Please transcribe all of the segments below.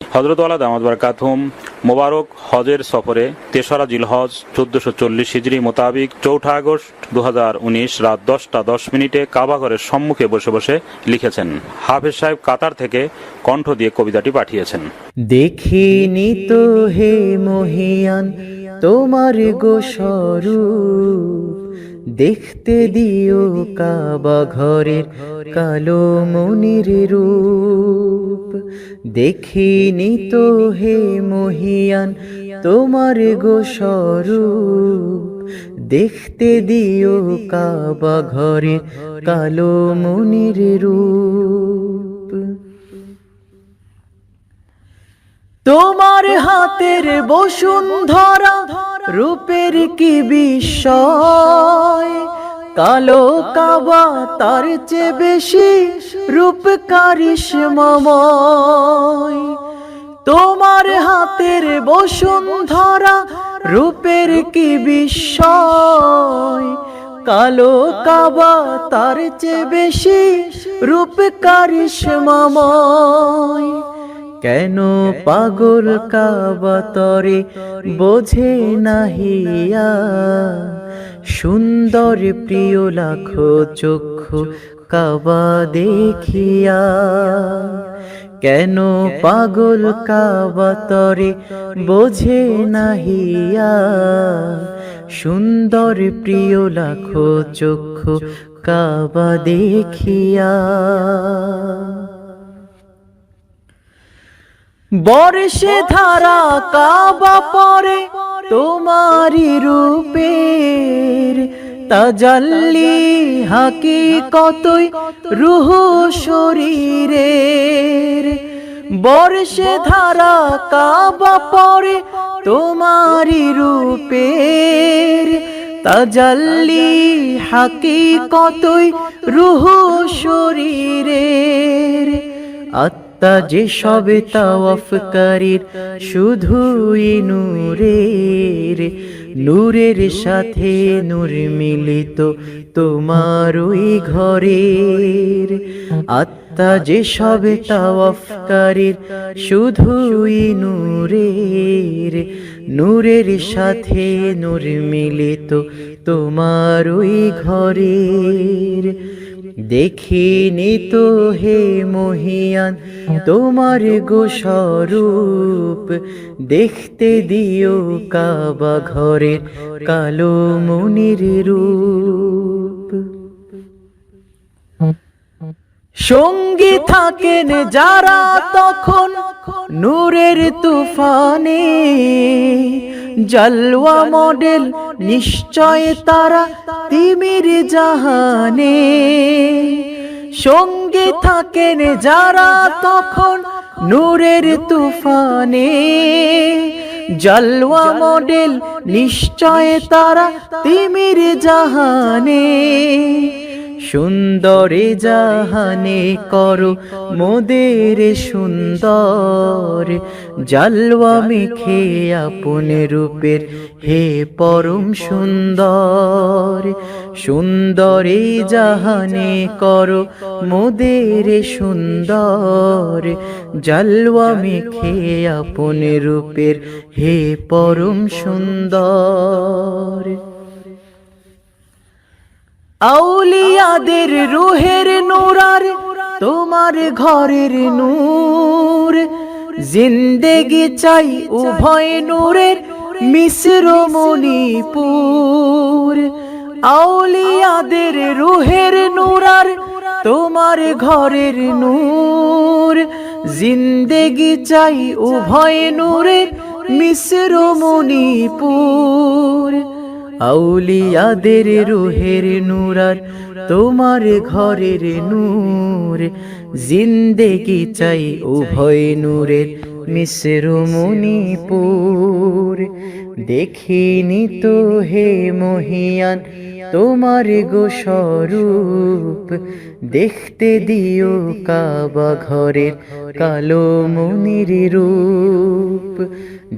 হযরত ওয়ালা দামাত বারাকাতুহুম মোবারক হজের সফরে ৩রা জিলহজ ১৪৪০ হিজরি মোতাবিক ৪ আগস্ট ২০১৯ রাত ১০টা ১০ কাবা ঘরের সম্মুখে বসে বসে লিখেছেন। হাফেজ সাহেব কাতার থেকে কণ্ঠ দিয়ে কবিতাটি পাঠিয়েছেন। দেখিনি তো হে মহিয়ান তোমার গোস্বরূপ, দেখতে দিও কাবা ঘরের কালো মনির রূপ। দেখিনি তো হে মহিয়ান তোমার গোস্বরূপ, দেখতে দিও কাবা ঘরের কালো মনির রূপ। তোমার হাতের বসুন্ধরা রূপের কি বিস্ময়, কালো কাবা তার চেয়ে বেশি রূপ কারিশমাময়। তোমার হাতের বসুন্ধরা রূপের কি বিস্ময়, কালো কাবা তার চেয়ে বেশি রূপ কারিশমাময়। কেন পাগল কাবা তরে বোঝে নাহিয়া, সুন্দর প্রিয় লাখো চক্ষু কাবা দেখিয়া। কেন পাগল কাবা তরে বোঝে নাহিয়া, সুন্দর প্রিয় লাখো চক্ষু কাবা দেখিয়া। বর্ষে ধারা কাবা পরে তোমারি রূপের, তাজাল্লি হাকিকতই রূহ শরীরের। বর্ষে ধারা কাবা পরে তোমারি রূপের, তাজাল্লি হাকিকতই রূহ শরীরের। আত্মা যে সবে তাওয়াফকারীর শুধুই নূরের, নূরের সাথে নূর মিলিত তোমার ওই ঘরের। আত্মা যে সবে তাওয়াফকারীর শুধুই নূরের, নূরের সাথে নূর মিলিত তোমার ওই ঘরের। দেখিনি তো হে মহিয়ান তোমার গোস্বরূপ, দেখতে দিও কাবা ঘরের কালো মনির রূপ। সঙ্গী থাকেন যারা তখন নূরের তুফানে, জলওয়া মডেল নিশ্চয় তারা তিমির জাহানে। সঙ্গে থাকেন যারা তখন নূরের তুফানে, জলওয়া মডেল নিশ্চয় তারা তিমির জাহানে। সুন্দরে জাহানে করো মোদের সুন্দর, জালওয়া মেখে আপন রূপের হে পরম সুন্দর। সুন্দরে জাহানে করো মোদের সুন্দর, জালওয়া মেখে আপন রূপের হে পরম সুন্দর। আউলিয়াদের রুহের নূরার তোমার ঘরের নূর, জিন্দেগি চাই উভয় নূরের মিশ্র মণিপুর। আউলিয়াদের রুহের নূরার তোমার ঘরের নূর, জিন্দেগি চাই উভয় নূরের মিশ্র মণিপুর। আউলিয়াদের রুহের নূরার তোমার ঘরের নূর, জিন্দেগি চাই উভয় নূরের মিশ্র মণিপুর। দেখিনি তো হে মহিয়ান তোমার গোস্বরূপ, দেখতে দিও কাবা ঘরের কালো মনির রূপ।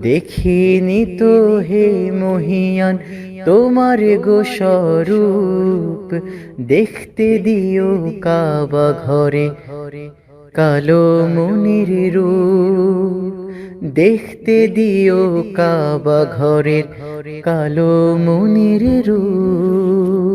দেখিনি তো হে মহিয়ান তোমার গোস্বরূপ, দেখতে দিও কাবা ঘরে কালো মনির রূপ। দেখতে দিও কাবা ঘরের কালো মনির রূপ।